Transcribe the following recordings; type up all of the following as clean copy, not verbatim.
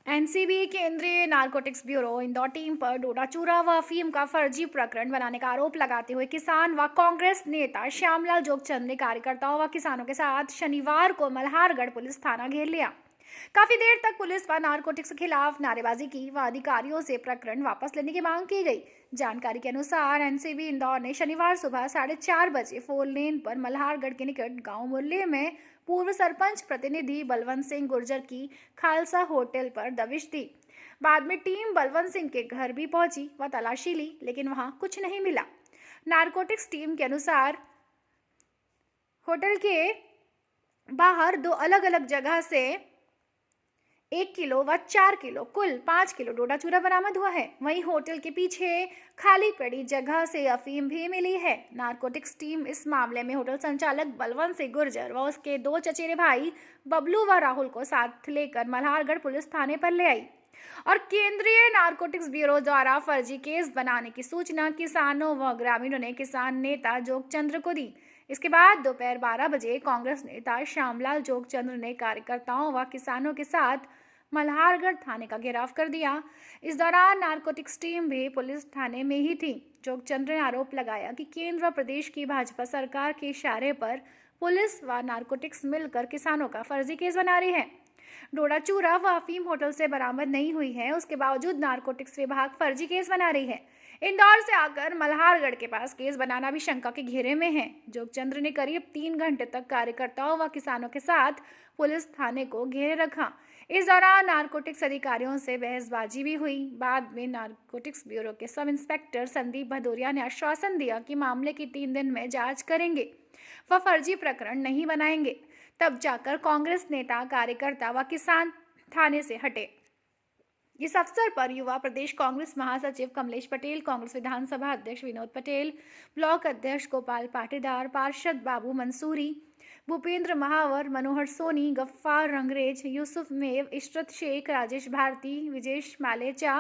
NCB केंद्रीय narcotics bureau Indore team पर डोडा चूरा व अफीम का फर्जी प्रकरण बनाने का आरोप लगाते हुए किसान व कांग्रेस नेता श्यामलाल जोगचंद ने कार्यकर्ताओं व किसानों के साथ शनिवार को मल्हारगढ़ पुलिस थाना घेर लिया। काफी देर तक पुलिस व नारकोटिक्स के खिलाफ नारेबाजी की व अधिकारियों से प्रकरण वापस लेने की मांग की गई। जानकारी के अनुसार एनसीबी इंदौर ने शनिवार सुबह 4:30 बजे 4 लेन पर मल्हारगढ़ के निकट गांव मुरली में पूर्व सरपंच प्रतिनिधि बलवंत सिंह गुर्जर की खालसा होटल पर दबिश दी। बाद में टीम बलवंत सिंह के घर भी पहुंची व तलाशी ली, लेकिन वहां कुछ नहीं मिला। नारकोटिक्स टीम के अनुसार होटल के बाहर 2 अलग अलग जगह से 1 किलो व 4 किलो कुल 5 किलो डोडा चूरा बरामद हुआ है। वहीं होटल के पीछे खाली पड़ी जगह से अफीम भी मिली है। नारकोटिक्स टीम इस मामले में होटल संचालक बलवंत सिंह गुर्जर व उसके 2 चचेरे भाई बबलू व राहुल को साथ लेकर मल्हारगढ़ पुलिस थाने पर ले आई और केंद्रीय नारकोटिक्स ब्यूरो द्वारा फर्जी केस बनाने की सूचना किसानों व ग्रामीणों ने किसान नेता जोगचंद्र को दी। इसके बाद दोपहर 12 बजे कांग्रेस नेता श्यामलाल जोगचंद्र ने कार्यकर्ताओं व किसानों के साथ मल्हारगढ़ थाने का घेराव कर दिया। इस दौरान नारकोटिक्स टीम भी पुलिस थाने में ही थी। जोगचंद्र ने आरोप लगाया कि केंद्र व प्रदेश की भाजपा सरकार के इशारे पर पुलिस व नारकोटिक्स मिलकर किसानों का फर्जी केस बना रही है। डोडा चूरा व अफीम होटल से बरामद नहीं हुई है, उसके बावजूद नारकोटिक्स विभाग फर्जी केस बना रही है। इंदौर से आकर मल्हारगढ़ के पास केस बनाना भी शंका के घेरे में है। जोगचंद्र ने करीब 3 घंटे तक कार्यकर्ताओं व किसानों के साथ पुलिस थाने को घेरे रखा। इस दौरान नारकोटिक्स अधिकारियों से बहसबाजी भी हुई। बाद में नारकोटिक्स ब्यूरो के सब इंस्पेक्टर संदीप भदौरिया ने आश्वासन दिया कि मामले की 3 दिन में जांच करेंगे व फर्जी प्रकरण नहीं बनाएंगे। तब जाकर कांग्रेस नेता, कार्यकर्ता व किसान थाने से हटे। इस अवसर पर युवा प्रदेश कांग्रेस महासचिव कमलेश पटेल, कांग्रेस विधानसभा अध्यक्ष विनोद पटेल, ब्लॉक अध्यक्ष गोपाल पाटीदार, पार्षद बाबू मंसूरी, भूपेंद्र महावर, मनोहर सोनी, गफ्फार रंगरेज, यूसुफ मेव, इशरत शेख, राजेश भारती, विजेश मालेचा,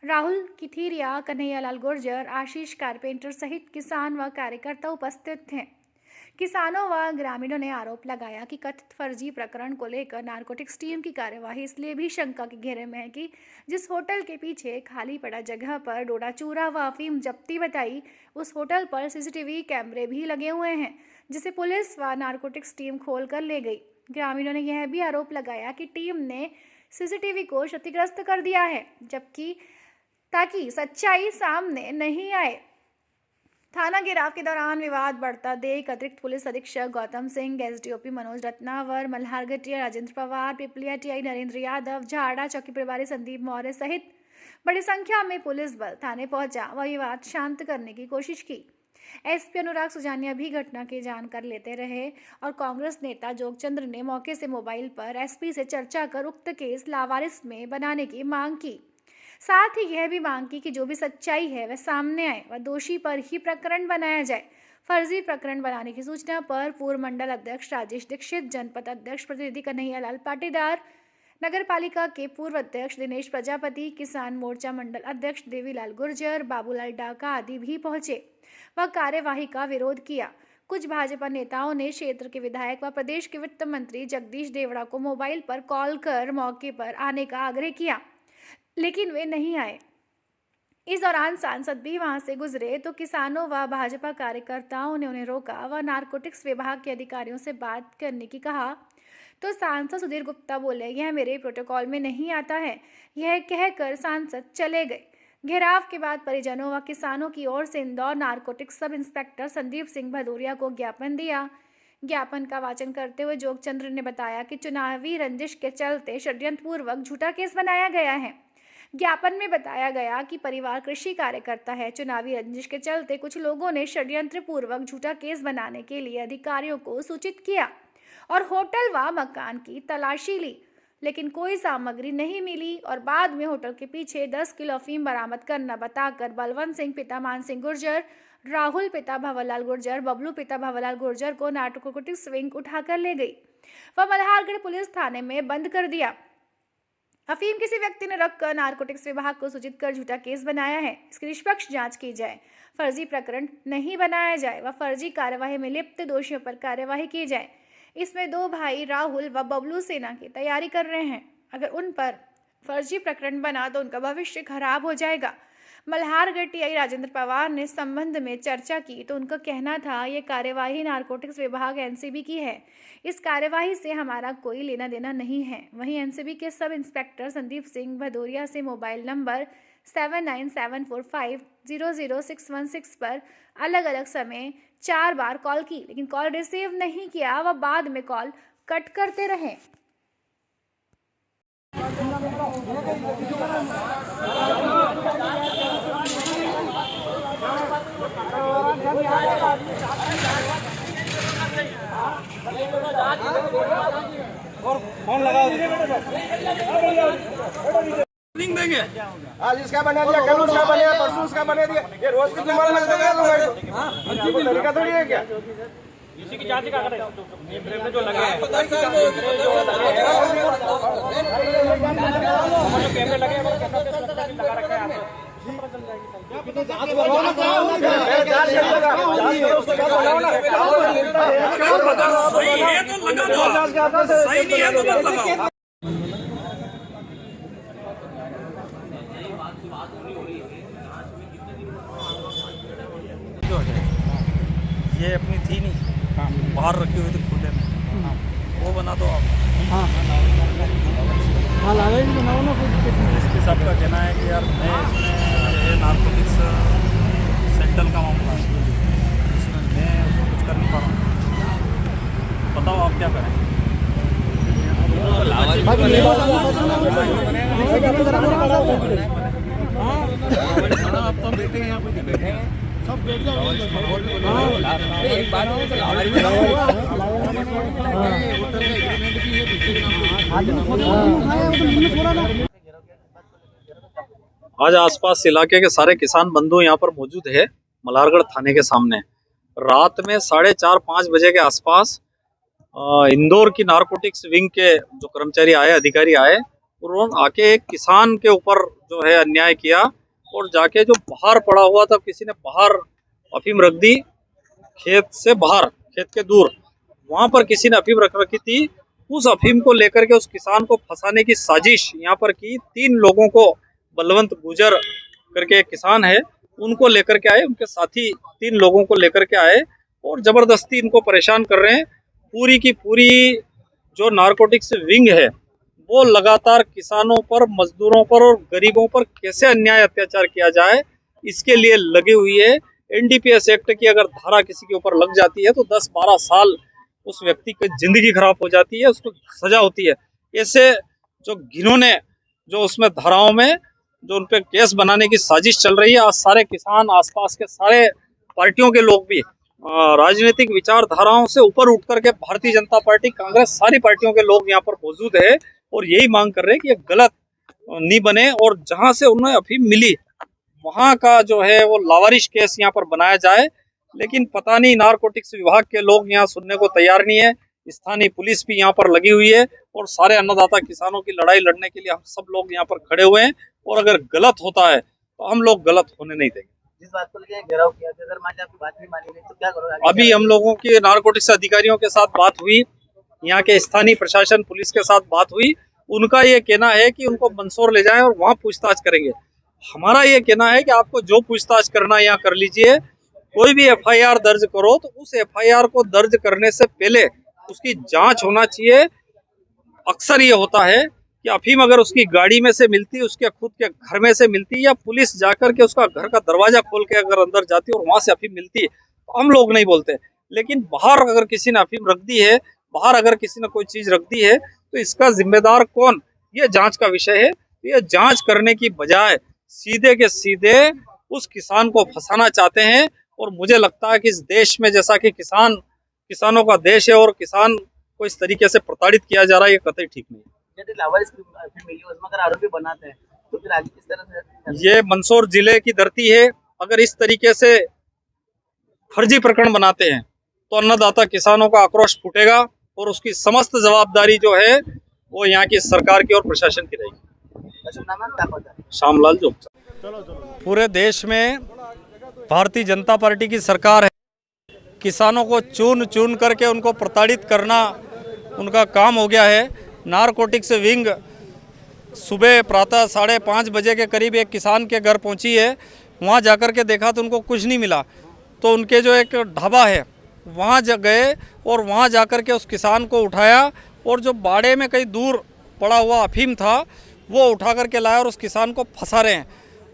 राहुल किथिरिया, कन्हैयालाल गुर्जर, आशीष कारपेंटर सहित किसान व कार्यकर्ता उपस्थित थे। किसानों व ग्रामीणों ने आरोप लगाया कि कथित फर्जी प्रकरण को लेकर नारकोटिक्स टीम की कार्यवाही इसलिए भी शंका के घेरे में है कि जिस होटल के पीछे खाली पड़ा जगह पर डोडा चूरा व अफीम जब्ती बताई, उस होटल पर सीसीटीवी कैमरे भी लगे हुए हैं, जिसे पुलिस व नारकोटिक्स टीम खोल कर ले गई। ग्रामीणों ने यह भी आरोप लगाया कि टीम ने सीसीटीवी को क्षतिग्रस्त कर दिया है, जबकि ताकि सच्चाई सामने नहीं आए। थाना घेराव के दौरान विवाद बढ़ता देख अतिरिक्त पुलिस अधीक्षक Gautam Singh, SDOP Manoj Ratnawar, Malhargarh TI Rajendra Pawar, Piplia TI Narendra Yadav, Jhada चौकी प्रभारी संदीप मौर्य सहित बड़ी संख्या में पुलिस बल थाने पहुंचा व विवाद शांत करने की कोशिश की। एसपी अनुराग सुजानिया भी घटना की जानकारी लेते रहे और कांग्रेस नेता जोगचंद्र ने मौके से मोबाइल पर एसपी से चर्चा कर उक्त केस लावारिस में बनाने की मांग की। साथ ही यह भी मांग की कि जो भी सच्चाई है वह सामने आए व दोषी पर ही प्रकरण बनाया जाए। फर्जी प्रकरण बनाने की सूचना पर पूर्व मंडल अध्यक्ष राजेश दीक्षित, जनपद अध्यक्ष प्रतिनिधि कन्हैयालाल पाटीदार, नगर पालिका के पूर्व अध्यक्ष दिनेश प्रजापति, किसान मोर्चा मंडल अध्यक्ष देवीलाल गुर्जर, बाबूलाल डाका आदि भी पहुंचे व कार्यवाही का विरोध किया। कुछ भाजपा नेताओं ने क्षेत्र के विधायक व प्रदेश के वित्त मंत्री जगदीश देवड़ा को मोबाइल पर कॉल कर मौके पर आने का आग्रह किया, लेकिन वे नहीं आए। इस दौरान सांसद भी वहां से गुजरे तो किसानों व भाजपा कार्यकर्ताओं ने उन्हें रोका व नारकोटिक्स विभाग के अधिकारियों से बात करने की कहा तो सांसद सुधीर गुप्ता बोले, यह मेरे प्रोटोकॉल में नहीं आता है। यह कहकर सांसद चले गए। घेराव के बाद परिजनों व किसानों की ओर से Indore narcotics sub inspector Sandeep Singh Bhadauria को ज्ञापन दिया। ज्ञापन का वाचन करते हुए जोगचंद्र ने बताया कि चुनावी रंजिश के चलते षड्यंत्रपूर्वक झूठा केस बनाया गया है। ज्ञापन में बताया गया कि परिवार कृषि कार्यकर्ता है। चुनावी रंजिश के चलते कुछ लोगों ने षड्यंत्रपूर्वक झूठा केस बनाने के लिए अधिकारियों को सूचित किया और होटल व मकान की तलाशी ली, लेकिन कोई सामग्री नहीं मिली और बाद में होटल के पीछे 10 किलो अफीम बरामद करना बताकर बलवंत सिंह पिता मान सिंह गुर्जर, राहुल पिता भंवरलाल गुर्जर, बबलू पिता भंवरलाल गुर्जर को नारकोटिक्स विंग उठाकर ले गई व मल्हारगढ़ पुलिस थाने में बंद कर दिया। अफीम किसी व्यक्ति ने रखकर नारकोटिक्स विभाग को सूचित कर झूठा केस बनाया है। इसकी निष्पक्ष जांच की जाए, फर्जी प्रकरण नहीं बनाया जाए व फर्जी कार्यवाही में लिप्त दोषियों पर कार्यवाही की जाए। इसमें 2 भाई राहुल व बबलू सेना की तैयारी कर रहे हैं। अगर उन पर फर्जी प्रकरण बना तो उनका भविष्य खराब हो जाएगा। मल्हारगढ़ टीआई राजेंद्र पवार ने इस संबंध में चर्चा की तो उनका कहना था, ये कार्यवाही नारकोटिक्स विभाग एनसीबी की है, इस कार्यवाही से हमारा कोई लेना देना नहीं है। वहीं एनसीबी के सब इंस्पेक्टर संदीप सिंह भदौरिया से मोबाइल नंबर 7974500616 पर अलग अलग समय 4 बार कॉल की, लेकिन कॉल रिसीव नहीं किया व बाद में कॉल कट करते रहे। फोन लगाओ देंगे। आज इसका बना दिया, कल उसका बना दिया, परसों उसका बना दिया। ये रोज की तुम्हारा लग जाएगा तो तरीका थोड़ी है क्या? इसी की जांच का करें जो लगा है कैमरे लगे लगा रखे हैं। सही है तो लगा, सही नहीं है तो मत लगाओ। ये अपनी थी नहीं, बाहर रखी हुई थी खुले में, वो बना दो आप। बनाओ ना। इसके साथ का कहना है कि यार मैं इसमें ये नारकोटिक्स सेंट्रल का मामला है, इसमें मैं उसको कुछ कर नहीं पा रहा हूँ। बताओ आप क्या करें? आप तो बैठे हैं, यहाँ पे बैठे हैं, सब बैठ जाओ। एक बात आज आसपास इलाके के सारे किसान बंधु यहाँ पर मौजूद है मल्हारगढ़ थाने के सामने। रात में 4:30-5 बजे के आसपास इंदौर की नारकोटिक्स विंग के जो कर्मचारी आए, अधिकारी आए, उन्होंने आके एक किसान के ऊपर जो है अन्याय किया और जाके जो बाहर पड़ा हुआ था, किसी ने बाहर अफीम रख दी, खेत से बाहर, खेत के दूर, वहां पर किसी ने अफीम रख रखी थी। उस अफीम को लेकर के उस किसान को फंसाने की साजिश यहाँ पर की। 3 लोगों को, बलवंत गुजर करके एक किसान है, उनको लेकर के आए, उनके साथी 3 लोगों को लेकर के आए और जबरदस्ती इनको परेशान कर रहे हैं। पूरी की पूरी जो नारकोटिक्स विंग है वो लगातार किसानों पर, मजदूरों पर और गरीबों पर कैसे अन्याय अत्याचार किया जाए, इसके लिए लगी हुई है। एनडीपीएस एक्ट की अगर धारा किसी के ऊपर लग जाती है तो 10-12 साल उस व्यक्ति की जिंदगी खराब हो जाती है, उसको सजा होती है। ऐसे जो घिनौने जो उसमें धाराओं में जो उन पे केस बनाने की साजिश चल रही है, आज सारे किसान, आसपास के सारे पार्टियों के लोग भी, राजनीतिक विचारधाराओं से ऊपर उठ करके भारतीय जनता पार्टी, कांग्रेस, सारी पार्टियों के लोग यहाँ पर मौजूद है और यही मांग कर रहे हैं कि ये गलत नहीं बने और जहां से उन्हें अफीम मिली वहां का जो है वो लावारिश केस यहाँ पर बनाया जाए। लेकिन पता नहीं नारकोटिक्स विभाग के लोग यहाँ सुनने को तैयार नहीं है। स्थानीय पुलिस भी यहाँ पर लगी हुई है और सारे अन्नदाता किसानों की लड़ाई लड़ने के लिए हम सब लोग यहाँ पर खड़े हुए हैं और अगर गलत होता है तो हम लोग गलत होने नहीं देंगे। जिस बात को लेकर घेराव किया, अगर मान लीजिए आपकी बात नहीं मानी गई तो क्या करोगे? अभी हम लोगों के नारकोटिक्स अधिकारियों के साथ बात हुई, यहाँ के स्थानीय प्रशासन पुलिस के साथ बात हुई। उनका ये कहना है कि उनको मंदसौर ले जाएं और वहाँ पूछताछ करेंगे। हमारा ये कहना है कि आपको जो पूछताछ करना यहाँ कर लीजिए, कोई भी एफआईआर दर्ज करो तो उस एफआईआर को दर्ज करने से पहले उसकी जांच होना चाहिए। अक्सर ये होता है कि अफीम अगर उसकी गाड़ी में से मिलती, उसके खुद के घर में से मिलती, या पुलिस जाकर के उसका घर का दरवाजा खोल के अगर अंदर जाती और वहां से अफीम मिलती है तो हम लोग नहीं बोलते। लेकिन बाहर अगर किसी ने अफीम रख दी है, बाहर अगर किसी ने कोई चीज रख दी है तो इसका जिम्मेदार कौन, ये जांच का विषय है। ये जांच करने की बजाय सीधे के सीधे उस किसान को फंसाना चाहते हैं और मुझे लगता है कि इस देश में, जैसा कि किसानों का देश है और किसान को इस तरीके से प्रताड़ित किया जा रहा है, ये कतई ठीक नहीं है। यदि लावारिस मिली उसमें अगर आरोपी बनाते हैं तो फिर आगे किस तरह से? ये मंदसौर जिले की धरती है, अगर इस तरीके से फर्जी प्रकरण बनाते हैं तो अन्नदाता किसानों का आक्रोश फूटेगा और उसकी समस्त जवाबदारी जो है वो यहाँ की सरकार की और प्रशासन की रहेगी। श्यामलाल जोगचंद। पूरे देश में भारतीय जनता पार्टी की सरकार है। किसानों को चुन चुन करके उनको प्रताड़ित करना उनका काम हो गया है। नारकोटिक्स विंग सुबह प्रातः 5:30 बजे के करीब एक किसान के घर पहुंची है। वहां जाकर के देखा तो उनको कुछ नहीं मिला, तो उनके जो एक ढाबा है वहां गए और वहां जाकर के उस किसान को उठाया और जो बाड़े में कहीं दूर पड़ा हुआ अफीम था वो उठा करके लाया और उस किसान को फंसा रहे हैं।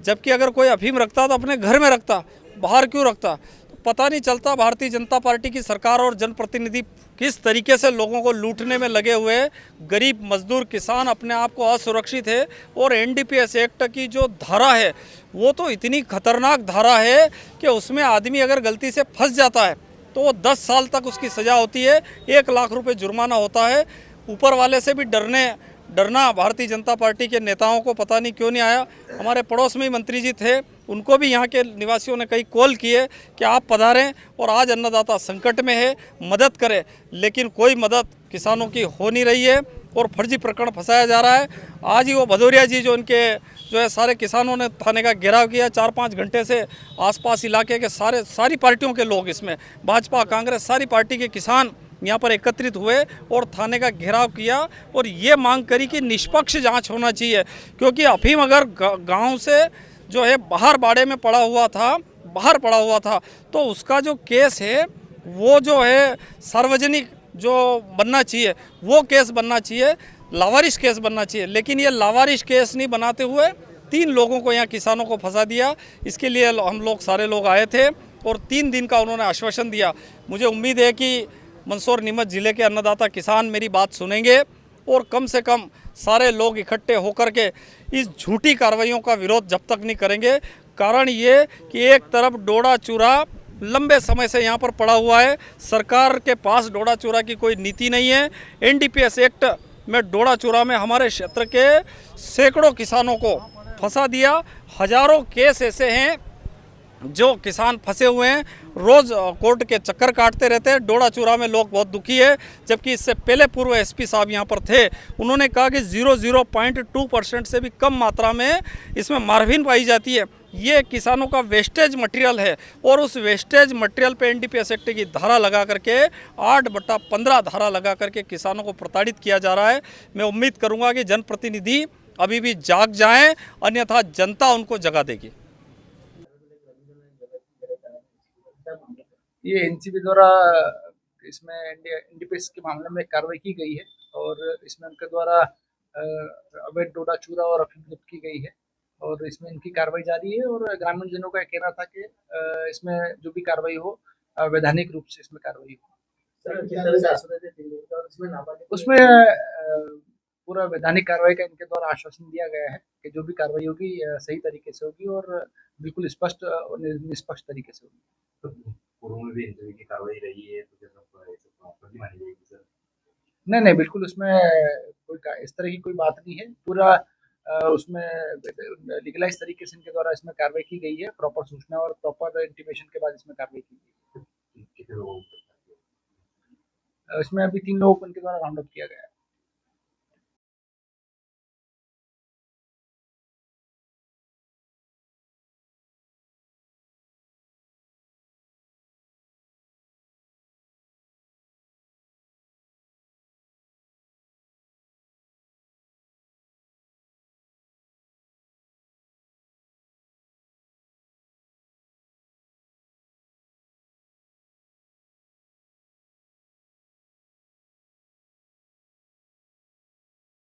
जबकि अगर कोई अफीम रखता तो अपने घर में रखता, बाहर क्यों रखता? तो पता नहीं चलता भारतीय जनता पार्टी की सरकार और जनप्रतिनिधि किस तरीके से लोगों को लूटने में लगे हुए। गरीब मजदूर किसान अपने आप को असुरक्षित है और एनडीपीएस एक्ट की जो धारा है वो तो इतनी खतरनाक धारा है कि उसमें आदमी अगर गलती से फंस जाता है तो वो 10 साल तक उसकी सज़ा होती है, 1 लाख रुपए जुर्माना होता है। ऊपर वाले से भी डरना भारतीय जनता पार्टी के नेताओं को पता नहीं क्यों नहीं आया। हमारे पड़ोस में ही मंत्री जी थे, उनको भी यहाँ के निवासियों ने कई कॉल किए कि आप पधारें और आज अन्नदाता संकट में है, मदद करें, लेकिन कोई मदद किसानों की हो नहीं रही है और फर्जी प्रकरण फंसाया जा रहा है। आज ही वो भदौरिया जी जो है सारे किसानों ने थाने का घेराव किया, 4-5 घंटे से आसपास इलाके के सारी पार्टियों के लोग, इसमें भाजपा कांग्रेस सारी पार्टी के किसान यहाँ पर एकत्रित हुए और थाने का घेराव किया और ये मांग करी कि निष्पक्ष जांच होना चाहिए, क्योंकि अफीम अगर गांव से जो है बाहर बाड़े में पड़ा हुआ था तो उसका जो केस है वो जो है सार्वजनिक जो बनना चाहिए वो केस बनना चाहिए, लावारिश केस बनना चाहिए। लेकिन ये लावारिश केस नहीं बनाते हुए 3 लोगों को यहाँ किसानों को फंसा दिया। इसके लिए हम लोग सारे लोग आए थे और 3 दिन का उन्होंने आश्वासन दिया। मुझे उम्मीद है कि मंदसौर नीमच जिले के अन्नदाता किसान मेरी बात सुनेंगे और कम से कम सारे लोग इकट्ठे होकर के इस झूठी कार्रवाइयों का विरोध जब तक नहीं करेंगे। कारण ये कि एक तरफ डोडा चूरा लंबे समय से यहाँ पर पड़ा हुआ है, सरकार के पास डोडा चूरा की कोई नीति नहीं है। एनडीपीएस एक्ट में डोडा चूरा में हमारे क्षेत्र के सैकड़ों किसानों को फंसा दिया। हजारों केस ऐसे हैं जो किसान फंसे हुए हैं, रोज़ कोर्ट के चक्कर काटते रहते हैं। डोडा चूरा में लोग बहुत दुखी है, जबकि इससे पहले पूर्व एसपी साहब यहाँ पर थे, उन्होंने कहा कि 0.2% से भी कम मात्रा में इसमें मार्जिन पाई जाती है। ये किसानों का वेस्टेज मटेरियल है और उस वेस्टेज मटेरियल पे एनडीपीएस एक्ट की धारा लगा करके 8/15 धारा लगा करके किसानों को प्रताड़ित किया जा रहा है। मैं उम्मीद करूँगा कि जनप्रतिनिधि अभी भी जाग जाएँ, अन्यथा जनता उनको जगा देगी। ये एनसीबी द्वारा इसमें एनडीपीएस के मामले में कार्रवाई की गई है और इसमें उनके द्वारा अवैध डोडा चूरा और अफीम जब्त की गई है और इसमें इनकी कार्रवाई जारी है। और ग्रामीण जनों का कहना था कि इसमें जो भी कार्रवाई हो वैधानिक रूप से इसमें कार्रवाई हो। उसमें पूरा वैधानिक कार्रवाई का इनके द्वारा आश्वासन दिया गया है कि जो भी कार्रवाई होगी सही तरीके से होगी और बिल्कुल स्पष्ट और निष्पक्ष तरीके से होगी। पूर्व में भी इंटरव्यू की कार्रवाई रही है तो क्या सब मानी जाएगी सर? नहीं, बिल्कुल उसमें कोई इस तरह की कोई बात नहीं है। पूरा उसमें लीगलाइज तरीके से इनके द्वारा इसमें कार्रवाई की गई है, प्रॉपर सूचना और प्रॉपर इंटीमेशन के बाद इसमें कार्रवाई की गई है। इसमें अभी 3 लोगों को इनके द्वारा राउंड अप किया गया है।